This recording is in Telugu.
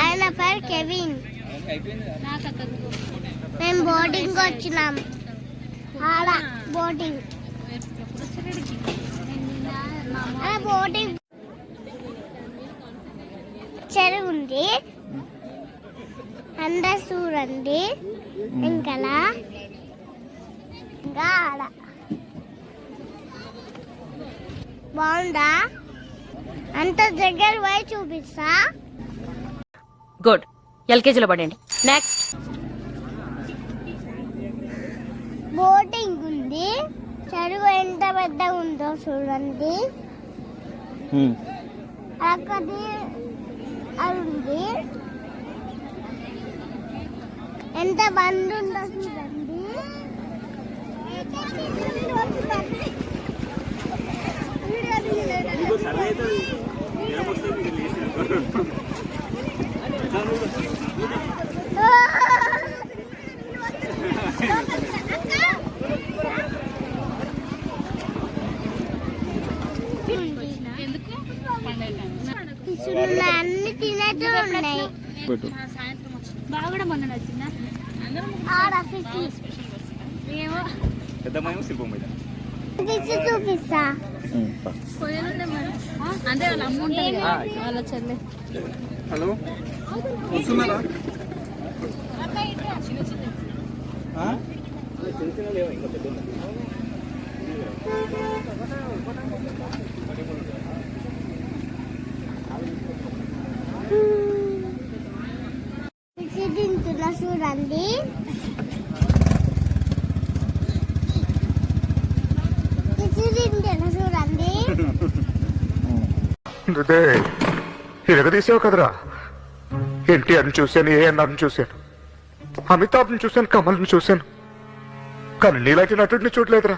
ఆయన పేరు కెవిన్. మేము బోటింగ్ వచ్చినాం. ఆడ బోటింగ్ బోటింగ్ చెరువు ఉంది. అందరు చూడండి. ఇంకా ఆడ బాగుందా? అంత దగ్గర పోయి చూపిస్తా. గుడ్. ఎల్కేజీలో పడండి. నెక్స్ట్ బోటింగ్ ఉంది. చెరువు ఎంత పెద్దగా ఉందో చూడండి. అక్కడి అది ఉంది. ఎంత బండి ఉందో చూడండి. అన్ని తినేట్టు ఉన్నాయి. బాగా మొన్న నచ్చిందా? చూపిస్తా. అంటే వాళ్ళ అమ్మ ఉంటుంది వాళ్ళ చెల్లె. హలో వస్తున్నారా? తింటున్నా చూడండి. తింటున్నా చూడండి. ఇరగదీసావు కదరా. ఎన్టీఆర్ని చూశాను, ఏఎన్ఆర్ని చూశాను, అమితాబ్ని చూశాను, కమల్ని చూశాను, కానీ నీలాంటి నటుడిని చూడలేదురా.